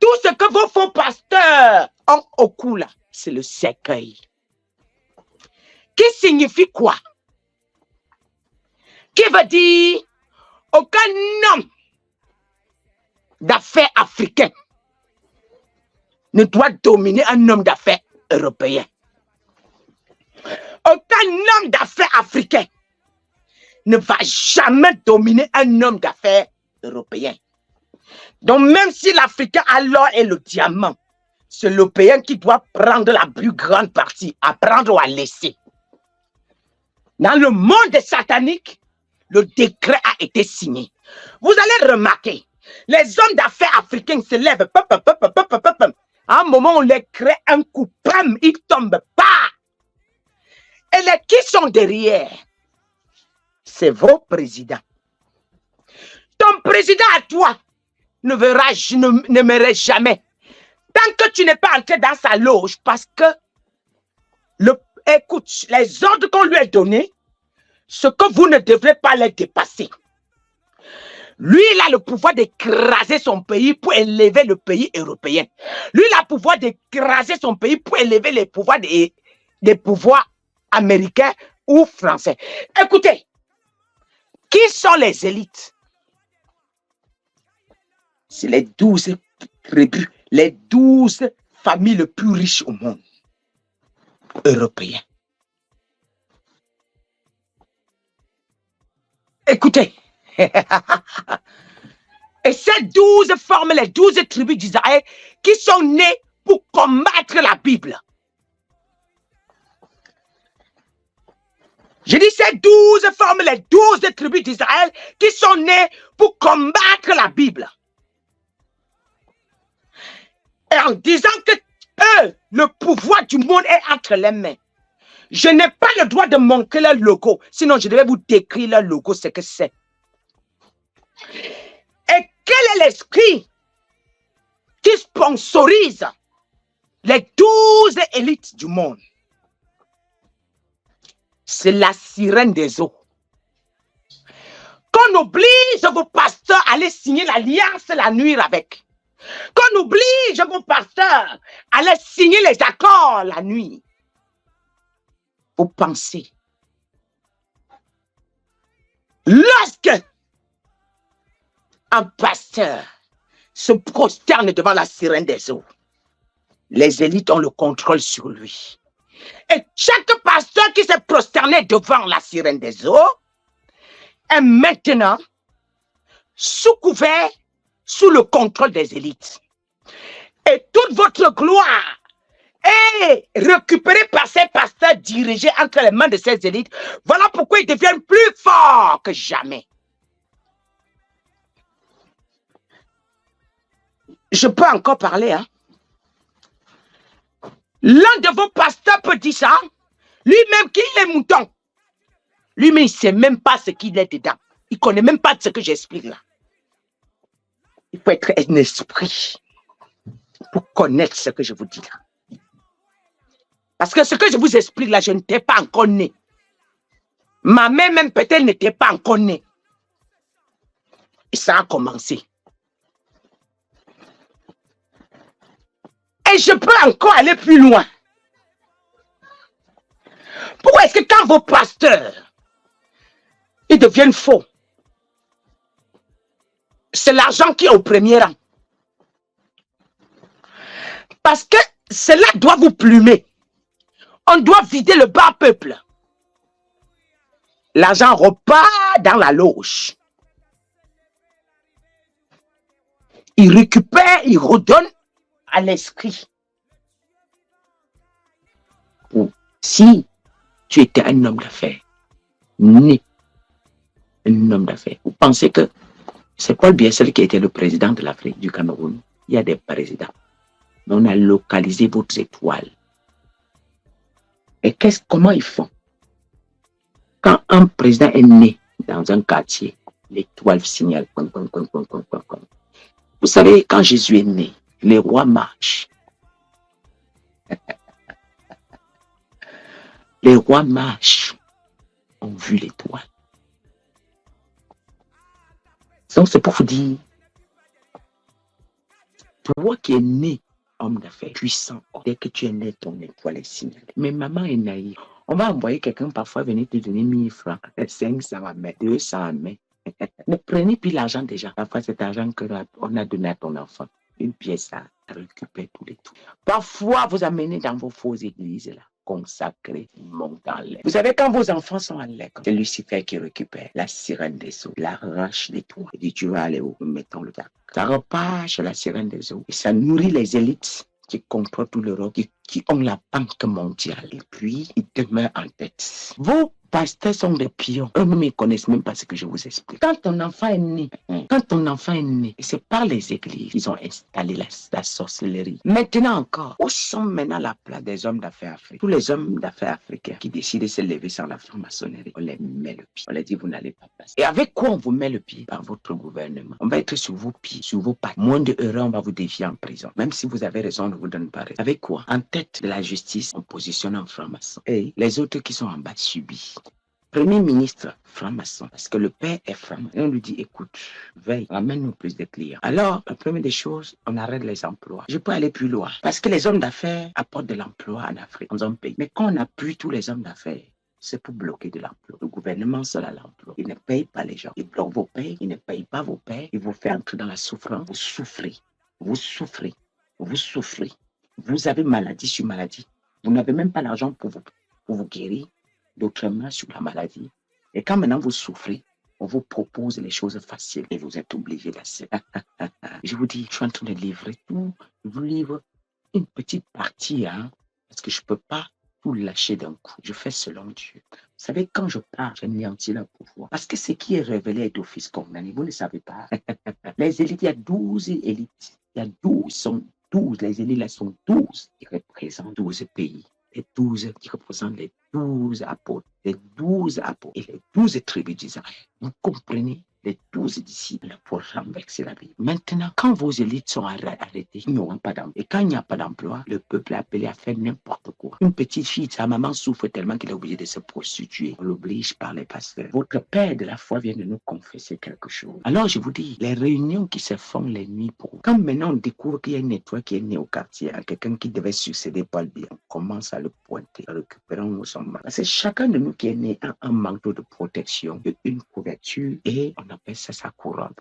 Tout ce que vos faux pasteurs ont au cou là, c'est le cercueil. Qui signifie quoi? Qui veut dire aucun homme d'affaires africain ne doit dominer un homme d'affaires européen. Aucun homme d'affaires africain ne va jamais dominer un homme d'affaires européen. Donc même si l'Africain a l'or et le diamant, c'est l'Européen qui doit prendre la plus grande partie, à prendre ou à laisser. Dans le monde satanique, le décret a été signé. Vous allez remarquer, les hommes d'affaires africains se lèvent. À un moment, on les crée un coup, ils tombent pas. Et les qui sont derrière? C'est vos présidents. Ton président à toi ne m'aimerait jamais. Tant que tu n'es pas entré dans sa loge, parce que, écoute, les ordres qu'on lui a donnés, ce que vous ne devrez pas les dépasser. Lui, il a le pouvoir d'écraser son pays pour élever le pays européen. Lui, il a le pouvoir d'écraser son pays pour élever les pouvoirs des pouvoirs américains ou français. Écoutez, qui sont les élites? C'est les 12 tribus, les 12 familles les plus riches au monde européen. Écoutez, et ces 12 forment les 12 tribus d'Israël qui sont nées pour combattre la Bible. Je dis ces 12 forment les 12 tribus d'Israël qui sont nées pour combattre la Bible. Et en disant que eux, le pouvoir du monde est entre les mains. Je n'ai pas le droit de montrer leur logo. Sinon, je devais vous décrire leur logo, ce que c'est. Et quel est l'esprit qui sponsorise les 12 élites du monde? C'est la sirène des eaux. Qu'on oblige vos pasteurs à aller signer l'alliance la nuit avec. Qu'on oblige vos pasteurs à aller signer les accords la nuit. Vous pensez, lorsque un pasteur se prosterne devant la sirène des eaux, les élites ont le contrôle sur lui. Et chaque pasteur qui s'est prosterné devant la sirène des eaux est maintenant sous couvert, sous le contrôle des élites. Et toute votre gloire est récupérée par ces pasteurs dirigés entre les mains de ces élites. Voilà pourquoi ils deviennent plus forts que jamais. Je peux encore parler, hein? L'un de vos pasteurs peut dire ça. Lui-même qui est mouton. Lui-même, il ne sait même pas ce qu'il est dedans. Il ne connaît même pas ce que j'explique là. Il faut être un esprit pour connaître ce que je vous dis là. Parce que ce que je vous explique là, je n'étais pas encore né. Ma mère même peut-être n'était pas encore née. Et ça a commencé. Et je peux encore aller plus loin. Pourquoi est-ce que quand vos pasteurs, ils deviennent faux, c'est l'argent qui est au premier rang? Parce que cela doit vous plumer. On doit vider le bas peuple. L'argent repart dans la loge. Il récupère, il redonne à l'esprit. Si tu étais un homme d'affaires, né un homme d'affaires, vous pensez que c'est Paul Biya qui était le président de l'Afrique, du Cameroun? Il y a des présidents. Mais on a localisé votre étoile. Et comment ils font? Quand un président est né dans un quartier, l'étoile signale. Vous savez, quand Jésus est né, les rois marchent. Les rois marchent, ont vu l'étoile. Donc c'est pour vous dire, Toi qui es né homme d'affaires, puissant, dès que tu es né, ton étoile est signalée. Mais maman est naïve. On va envoyer quelqu'un parfois venir te donner 1000 francs, 500 à mettre, 200 à mettre. Ne prenez plus l'argent déjà. Parfois, cet argent qu'on a donné à ton enfant, une pièce à récupérer tous les trucs. Parfois, vous amenez dans vos fausses églises là, consacrées, montent en l'air. Vous savez, quand vos enfants sont à l'école, c'est Lucifer qui récupère la sirène des eaux, l'arrache des toits. Il dit, tu vas aller où? Mettons le gars. Ça repart chez la sirène des eaux. Et ça nourrit les élites qui contrôlent tout l'Europe, qui ont la banque mondiale. Et puis, ils demeurent en tête. Vos pasteurs sont des pions. Eux ne me connaissent même pas ce que je vous explique. Quand ton enfant est né, c'est par les églises qu'ils ont installé la sorcellerie. Maintenant encore, où sont maintenant la place des hommes d'affaires africains? Tous les hommes d'affaires africains qui décident de se lever sans la franc-maçonnerie, on les met le pied. On leur dit, vous n'allez pas passer. Et avec quoi on vous met le pied? Par votre gouvernement. On va être sur vos pieds, sur vos pattes. Moins de heures, on va vous défier en prison. Même si vous avez raison, on ne vous donne pas raison. Avec quoi? En tête de la justice, on positionne un franc-maçon. Et les autres qui sont en bas subissent. Premier ministre, franc-maçon, parce que le père est franc-maçon. Et on lui dit, écoute, veille, ramène-nous plus de clients. Alors, la première des choses, on arrête les emplois. Je peux aller plus loin, parce que les hommes d'affaires apportent de l'emploi en Afrique, dans un pays. Mais quand on appuie tous les hommes d'affaires, c'est pour bloquer de l'emploi. Le gouvernement seul a l'emploi. Il ne paye pas les gens. Il bloque vos payes, il ne paye pas vos payes. Il vous fait entrer dans la souffrance. Vous souffrez, vous souffrez, vous souffrez. Vous avez maladie sur maladie. Vous n'avez même pas l'argent pour vous guérir. D'autres mains sur la maladie. Et quand maintenant vous souffrez, on vous propose les choses faciles et vous êtes obligé d'accepter. Je vous dis, je suis en train de livrer tout. Je vous livre une petite partie, hein, parce que je ne peux pas tout lâcher d'un coup. Je fais selon Dieu. Vous savez, quand je parle, j'anéantis leur pouvoir. Parce que ce qui est révélé est d'office condamné. Vous ne savez pas. Les élites, il y a 12 élites. Il y a 12, sont 12. Les élites, là, sont 12. Ils représentent 12 pays. Les 12 qui représentent les 12 apôtres, les 12 apôtres et les 12 tribus d'Israël. Vous comprenez? Les 12 disciples pour renverser la vie. Maintenant, quand vos élites sont arrêtées, ils n'auront pas d'emploi. Et quand il n'y a pas d'emploi, le peuple est appelé à faire n'importe quoi. Une petite fille, sa maman souffre tellement qu'elle est obligée de se prostituer. On l'oblige par les pasteurs. Votre père de la foi vient de nous confesser quelque chose. Alors je vous dis, les réunions qui se font les nuits pour... Quand maintenant on découvre qu'il y a une étoile qui est née au quartier, à quelqu'un qui devait succéder Paul Biya, on commence à le pointer, récupérons son manteau. Parce que chacun de nous qui est né a un manteau de protection, une couverture, et on appelle ça sa couronne.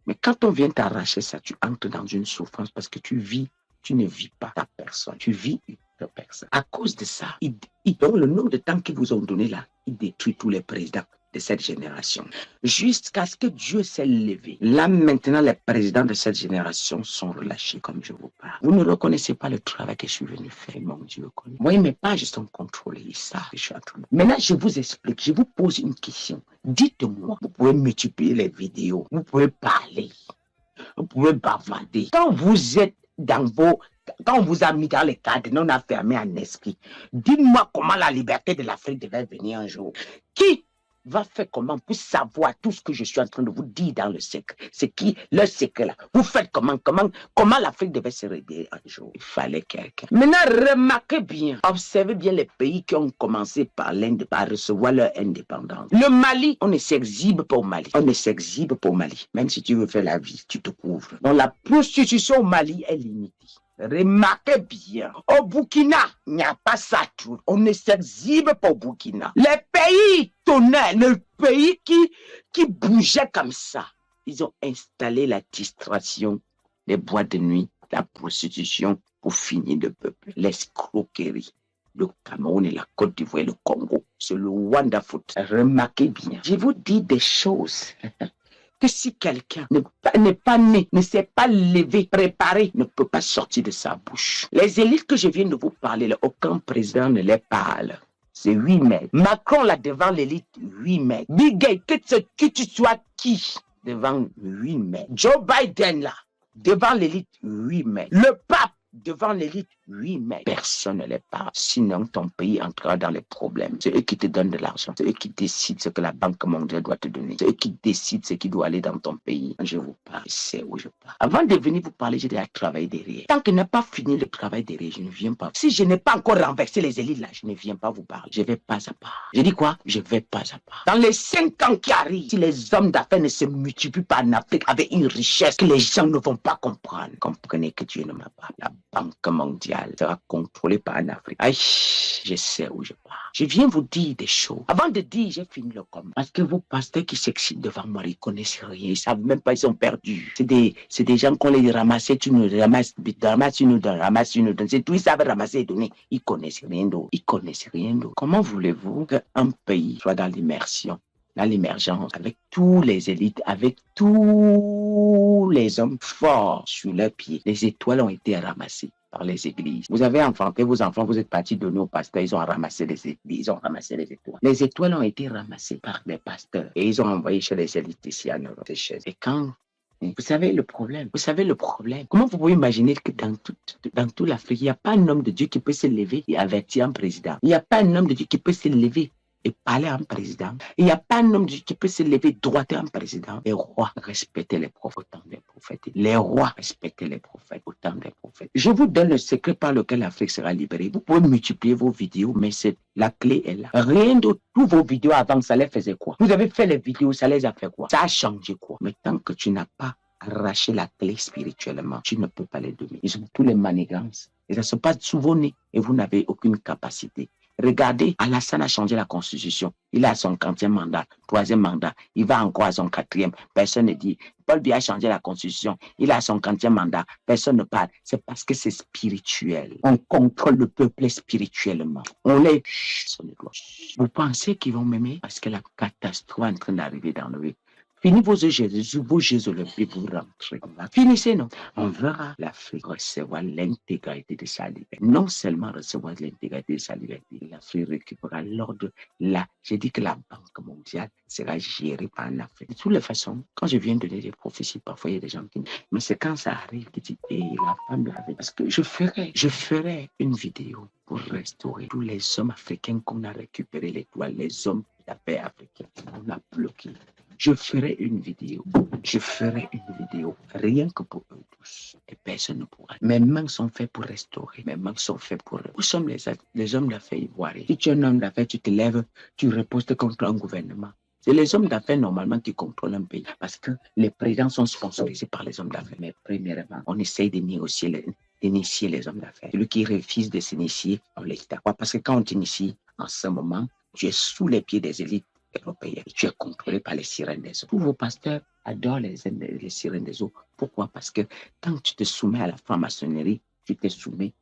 Mais quand on vient t'arracher ça, tu entres dans une souffrance parce que tu ne vis pas ta personne, tu vis une autre personne. À cause de ça, dans le nombre de temps qu'ils vous ont donné là, il détruit tous les présidents de cette génération. Jusqu'à ce que Dieu s'est levé. Là, maintenant, les présidents de cette génération sont relâchés comme je vous parle. Vous ne reconnaissez pas le travail que je suis venu faire, mon Dieu. Moi, mes pages sont contrôlées. Ça, je suis en train de... Maintenant, je vous explique. Je vous pose une question. Dites-moi, vous pouvez multiplier les vidéos. Vous pouvez parler. Vous pouvez bavarder. Quand vous êtes dans vos... Quand on vous a mis dans les cadres, on a fermé un esprit. Dites-moi comment la liberté de l'Afrique devait venir un jour. Qui va faire comment pour savoir tout ce que je suis en train de vous dire dans le secret? C'est qui le secret là? Vous faites comment l'Afrique devait se réveiller un jour? Il fallait quelqu'un. Maintenant, remarquez bien, observez bien les pays qui ont commencé par recevoir leur indépendance. Le Mali, on ne s'exhibe pas au Mali. On ne s'exhibe pas au Mali. Même si tu veux faire la vie, tu te couvres. Donc la prostitution au Mali est limitée. Remarquez bien, au Burkina, il n'y a pas ça tout. On ne s'exhibe pas au Burkina. Les pays tonnerres, le pays qui bougeait comme ça, ils ont installé la distraction, les boîtes de nuit, la prostitution pour finir le peuple, l'escroquerie. Le Cameroun et la Côte d'Ivoire et le Congo, c'est le wonderful. Remarquez bien, je vous dis des choses. Que si quelqu'un n'est pas né, ne s'est pas levé, préparé, ne peut pas sortir de sa bouche. Les élites que je viens de vous parler, là, aucun président ne les parle. C'est 8 mètres. Macron, là, devant l'élite, 8 mètres. Bill Gates, que tu sois qui, devant 8 mètres. Joe Biden, là, devant l'élite, 8 mètres. Le pape, devant l'élite, oui, mais personne ne les parle. Sinon, ton pays entrera dans les problèmes. C'est eux qui te donnent de l'argent. C'est eux qui décident ce que la Banque mondiale doit te donner. C'est eux qui décident ce qui doit aller dans ton pays. Quand je vous parle, je sais où je parle. Avant de venir vous parler, j'ai déjà travaillé derrière. Tant que je n'ai pas fini le travail derrière, je ne viens pas. Si je n'ai pas encore renversé les élites là, je ne viens pas vous parler. Je vais pas à pas. Je dis quoi? Je vais pas à pas. Dans les 5 ans qui arrivent, si les hommes d'affaires ne se multiplient pas en Afrique avec une richesse que les gens ne vont pas comprendre, comprenez que Dieu ne m'a pas. La Banque mondiale sera contrôlée par un Afrique. Aïe, je sais où je pars. Je viens vous dire des choses. Avant de dire, j'ai fini le combat. Parce que vos pasteurs qui s'excitent devant moi, ils connaissent rien. Ils savent même pas, ils sont perdus. C'est des gens qu'on les ramasse, tu nous ramasses, tu nous donnes, ramasses, tu nous donnes. C'est tout, ils savent ramasser et donner. Ils connaissent rien d'autre. Ils connaissent rien d'autre. Comment voulez-vous qu'un pays soit dans l'immersion, dans l'émergence, avec tous les élites, avec tous les hommes forts sur leurs pieds? Les étoiles ont été ramassées par les églises. Vous avez enfanté vos enfants, vous êtes partis donner aux pasteurs, ils ont ramassé les églises, ils ont ramassé les étoiles. Les étoiles ont été ramassées par les pasteurs et ils ont envoyé chez les élites ici en Europe. Et quand vous savez le problème. Vous savez le problème. Comment vous pouvez imaginer que dans toute l'Afrique, il n'y a pas un homme de Dieu qui peut se lever et avertir un président. Il n'y a pas un homme de Dieu qui peut se lever et parler à un président. Il n'y a pas un homme de Dieu qui peut se lever droiter un président. Les rois respectaient les prophètes autant des prophètes. Les rois respectaient les prophètes autant des prophètes. Je vous donne le secret par lequel l'Afrique sera libérée. Vous pouvez multiplier vos vidéos, mais la clé est là. Rien d'autre. Tous vos vidéos avant, ça les faisait quoi? Vous avez fait les vidéos, ça les a fait quoi? Ça a changé quoi? Mais tant que tu n'as pas arraché la clé spirituellement, tu ne peux pas les dominer. Ils ont tous les manigances. Et ça se passe sous vos nez et vous n'avez aucune capacité. Regardez, Alassane a changé la constitution. Il a son 40e mandat, 3e mandat. Il va encore à son 4e. Personne ne dit. Paul Biya a changé la constitution. Il a son 40e mandat. Personne ne parle. C'est parce que c'est spirituel. On contrôle le peuple spirituellement. On les... Vous pensez qu'ils vont m'aimer? Parce que la catastrophe est en train d'arriver dans le pays. Finis vos jeux olympiques, vous rentrez. Finissez, non? On verra l'Afrique recevoir l'intégralité de sa liberté. Non seulement recevoir l'intégralité de sa liberté, l'Afrique récupérera l'ordre. Là, j'ai dit que la Banque mondiale sera gérée par l'Afrique. De toutes les façons, quand je viens de donner des prophéties, parfois il y a des gens qui disent, mais c'est quand ça arrive qui disent, la femme l'avait. Parce que je ferai une vidéo pour restaurer tous les hommes africains qu'on a récupérés, les hommes d'affaires africains qu'on a bloqués. Je ferai une vidéo, rien que pour eux tous. Et personne ne pourra. Mes mains sont faites pour restaurer, mes mains sont faites pour eux. Nous sommes les hommes d'affaires ivoiriens. Si tu es un homme d'affaires, tu te lèves, tu ripostes contre un gouvernement. C'est les hommes d'affaires normalement qui contrôlent un pays parce que les présidents sont sponsorisés par les hommes d'affaires. Mais premièrement, on essaye d'initier les hommes d'affaires. Celui qui refuse de s'initier, on l'état. Parce que quand on t'initie, en ce moment, tu es sous les pieds des élites européennes. Tu es contrôlé par les sirènes des eaux. Tous vos pasteurs adorent les sirènes des eaux. Pourquoi? Parce que quand tu te soumets à la franc-maçonnerie, tu t'es soumis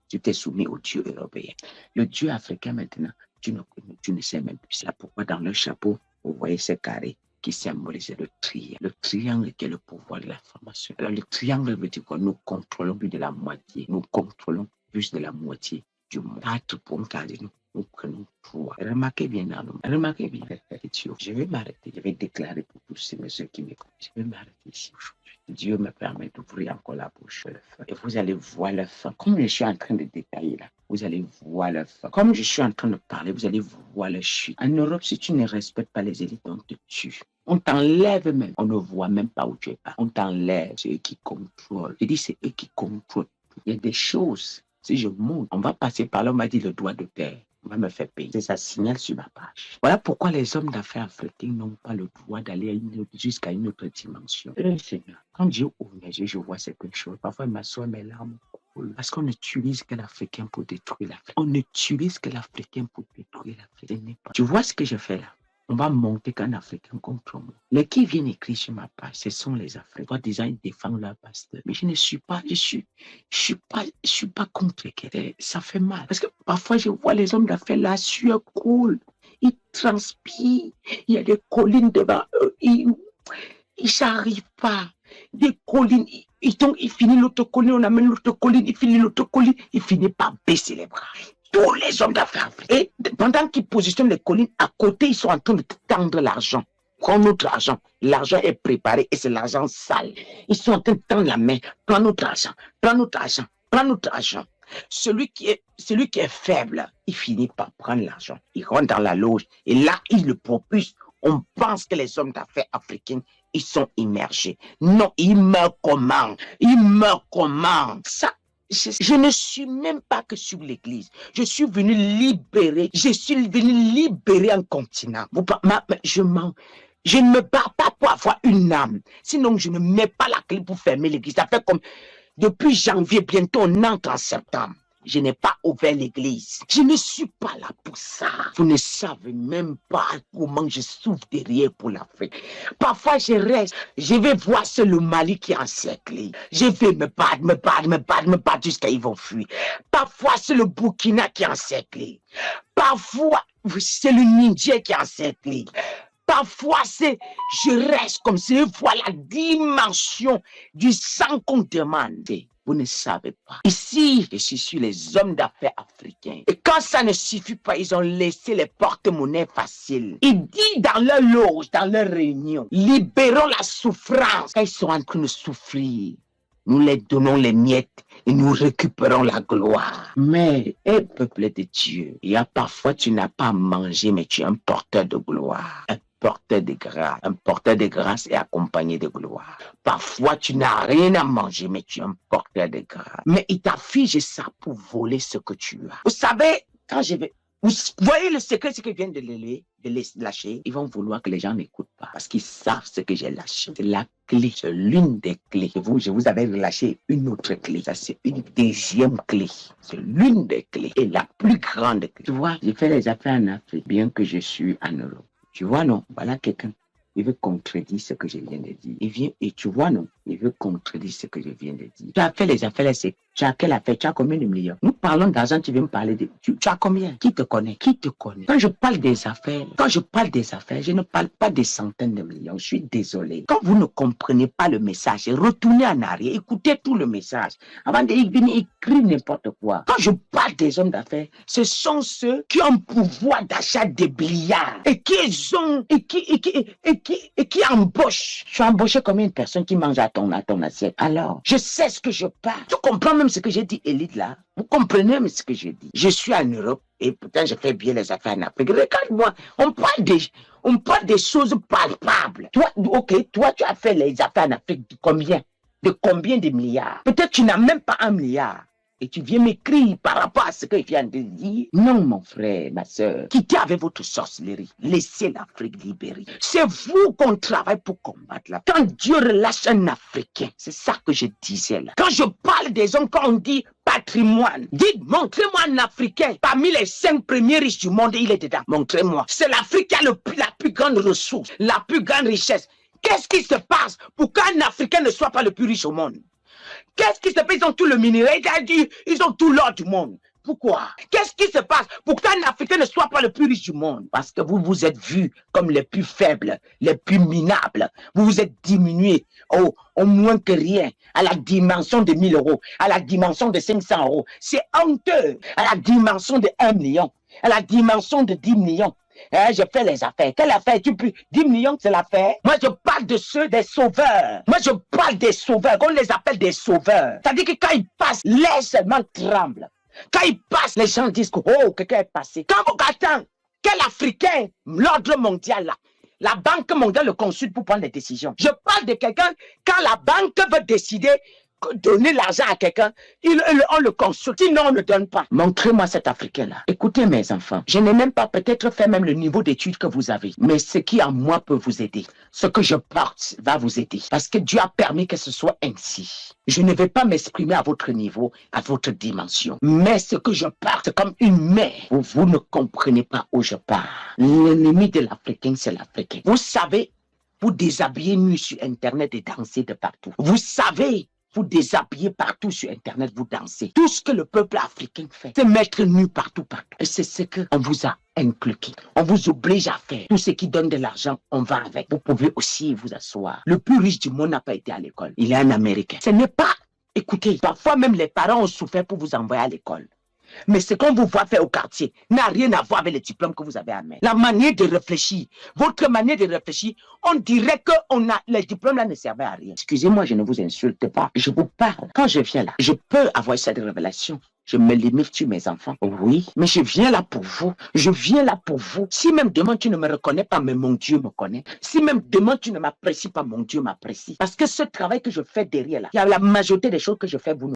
au Dieu européen. Le Dieu africain maintenant, tu ne sais même plus. C'est là pourquoi dans le chapeau, vous voyez ces carrés qui symbolisent le triangle. Le triangle qui est le pouvoir de la formation. Alors le triangle veut dire quoi? Nous contrôlons plus de la moitié. Nous contrôlons plus de la moitié du monde. 4 pour un cardinal. Nous prenons 3. Remarquez bien dans le monde. Remarquez bien. Je vais m'arrêter. Je vais déclarer pour tous ces messieurs qui m'écoutent. Je vais m'arrêter ici aujourd'hui. Dieu me permet d'ouvrir encore la bouche. Et vous allez voir le fin. Comme je suis en train de détailler là, vous allez voir le fin. Comme je suis en train de parler, vous allez voir le chute. En Europe, si tu ne respectes pas les élites, on te tue. On t'enlève même. On ne voit même pas où tu es. On t'enlève. C'est eux qui contrôlent. Je dis, c'est eux qui contrôlent. Il y a des choses. Si je monte, on va passer par là, on m'a dit le droit de terre. On va me faire payer. Ça signale sur ma page. Voilà pourquoi les hommes d'affaires africains n'ont pas le droit d'aller jusqu'à une autre dimension. Seigneur, quand Dieu ouvre mes yeux, je vois certaines choses. Parfois, il m'assoit, mes larmes coulent. Parce qu'on n'utilise que l'Africain pour détruire l'Afrique. On n'utilise que l'Africain pour détruire l'Afrique. Tu vois ce que je fais là? On va monter qu'un Africain contre moi. Les qui viennent écrire sur ma page, ce sont les Africains. Toi, disant, ils défendent leur pasteur. Mais je ne suis pas, je suis pas contre les. Ça fait mal. Parce que parfois, je vois les hommes d'affaires, la sueur coule. Ils transpirent. Il y a des collines devant eux. Ils n'arrivent pas. Des collines. Il finit l'autre colline, on amène l'autre colline, il finit l'autre colline, il finit par baisser les bras. Tous les hommes d'affaires. Et pendant qu'ils positionnent les collines, à côté, ils sont en train de tendre l'argent. Prends notre argent. L'argent est préparé et c'est l'argent sale. Ils sont en train de tendre la main. Prends notre argent. Prends notre argent. prend notre argent. Celui qui est faible, il finit par prendre l'argent. Il rentre dans la loge et là, il le propulse. On pense que les hommes d'affaires africains, ils sont immergés. Non, ils meurent comment? Ils meurent comment? Ça, je ne suis même pas que sur l'église. Je suis venu libérer un continent. Je ne me bats pas pour avoir une âme. Sinon, je ne mets pas la clé pour fermer l'église. Ça fait comme depuis janvier, bientôt on entre en septembre. Je n'ai pas ouvert l'église. Je ne suis pas là pour ça. Vous ne savez même pas comment je souffre derrière pour l'Afrique. Parfois, je reste. Je vais voir c'est le Mali qui est encerclé. Je vais me battre jusqu'à ils vont fuir. Parfois, c'est le Burkina qui est encerclé. Parfois, c'est le Niger qui est encerclé. Parfois, je reste comme ça, je vois la dimension du sang qu'on demande. Vous ne savez pas. Ici, je suis sur les hommes d'affaires africains. Et quand ça ne suffit pas, ils ont laissé les porte-monnaies faciles. Ils disent dans leur loge, dans leur réunion, libérons la souffrance. Quand ils sont en train de souffrir, nous les donnons les miettes et nous récupérons la gloire. Mais, peuple de Dieu, il y a parfois tu n'as pas à manger, mais tu es un porteur de gloire. Porteur de grâce. Un porteur de grâce est accompagné de gloire. Parfois, tu n'as rien à manger, mais tu es un porteur de grâce. Mais il t'affiche ça pour voler ce que tu as. Vous savez, quand je vais... Vous voyez le secret, c'est qu'ils viennent de les lâcher. Ils vont vouloir que les gens n'écoutent pas. Parce qu'ils savent ce que j'ai lâché. C'est la clé. C'est l'une des clés. Je vous avais relâché une autre clé. Ça, c'est une deuxième clé. C'est l'une des clés. Et la plus grande clé. Tu vois, j'ai fait les affaires en Afrique, bien que je suis en Europe. Tu vois, non, voilà quelqu'un, il veut contredire ce que je viens de dire. Il vient, et tu vois, non, il veut contredire ce que je viens de dire. Tu as fait les affaires, tu as quelle affaire? Tu as combien de millions? Nous parlons d'argent, tu veux me parler de... Tu as combien? Qui te connaît? Qui te connaît? Quand je parle des affaires, je ne parle pas des centaines de millions. Je suis désolé. Quand vous ne comprenez pas le message, retournez en arrière, écoutez tout le message. Avant de venir écrire n'importe quoi. Quand je parle des hommes d'affaires, ce sont ceux qui ont le pouvoir d'achat des milliards et qui embauchent. Je suis embauché combien de personnes qui mangent à ton assiette? Alors, je sais ce que je parle. Tu comprends même ce que j'ai dit, Élite, là? Vous comprenez même ce que j'ai dit? Je suis en Europe et pourtant je fais bien les affaires en Afrique. Regarde-moi, on parle des choses palpables. Toi, tu as fait les affaires en Afrique de combien? De combien de milliards? Peut-être tu n'as même pas 1 milliard. Et tu viens m'écrire par rapport à ce que je viens de dire. Non, mon frère, ma soeur. Quittez avec votre sorcellerie. Laissez l'Afrique libérée. C'est vous qu'on travaille pour combattre là. Quand Dieu relâche un Africain, c'est ça que je disais là. Quand je parle des hommes, quand on dit patrimoine, dites, montrez-moi un Africain. Parmi les 5 premiers riches du monde, il est dedans. Montrez-moi. C'est l'Afrique qui a la plus grande ressource, la plus grande richesse. Qu'est-ce qui se passe pour qu'un Africain ne soit pas le plus riche au monde? Qu'est-ce qui se passe? Ils ont tout le minerai, ils ont tout l'or du monde. Pourquoi? Qu'est-ce qui se passe pour qu'un Africain ne soit pas le plus riche du monde? Parce que vous vous êtes vus comme les plus faibles, les plus minables. Vous vous êtes diminués au moins que rien, à la dimension de 1000 euros, à la dimension de 500 euros. C'est honteux. À la dimension de 1 million, à la dimension de 10 millions. Je fais les affaires. Quelle affaire? 10 millions, c'est l'affaire. Moi, je parle de ceux des sauveurs. Moi, je parle des sauveurs. On les appelle des sauveurs. C'est-à-dire que quand ils passent, l'air seulement tremble. Quand ils passent, les gens disent que, oh, quelqu'un est passé. Quand vous attendez, quel Africain, l'ordre mondial là, la Banque mondiale le consulte pour prendre des décisions. Je parle de quelqu'un, quand la banque veut décider, donner l'argent à quelqu'un, on le consulte, sinon on ne donne pas. Montrez-moi cet Africain-là. Écoutez mes enfants, je n'ai même pas peut-être fait même le niveau d'études que vous avez, mais ce qui en moi peut vous aider. Ce que je porte va vous aider, parce que Dieu a permis que ce soit ainsi. Je ne vais pas m'exprimer à votre niveau, à votre dimension, mais ce que je porte, c'est comme une mère. Vous ne comprenez pas où je pars. L'ennemi de l'Africain, c'est l'Africain. Vous savez, vous déshabiller nu sur Internet et danser de partout. Vous savez, vous déshabillez partout sur Internet, vous dansez. Tout ce que le peuple africain fait, c'est mettre nu partout. Et c'est ce qu'on vous a inculqué. On vous oblige à faire. Tout ce qui donne de l'argent, on va avec. Vous pouvez aussi vous asseoir. Le plus riche du monde n'a pas été à l'école. Il est un Américain. Ce n'est pas... Écoutez, parfois même les parents ont souffert pour vous envoyer à l'école. Mais ce qu'on vous voit faire au quartier n'a rien à voir avec les diplômes que vous avez à main. La manière de réfléchir, votre manière de réfléchir, on dirait que les diplômes là ne servaient à rien. Excusez-moi, je ne vous insulte pas. Je vous parle. Quand je viens là, je peux avoir cette révélation. Je me limite sur mes enfants. Oui, mais je viens là pour vous. Je viens là pour vous. Si même demain tu ne me reconnais pas, mais mon Dieu me connaît. Si même demain tu ne m'apprécies pas, mon Dieu m'apprécie. Parce que ce travail que je fais derrière là, il y a la majorité des choses que je fais, vous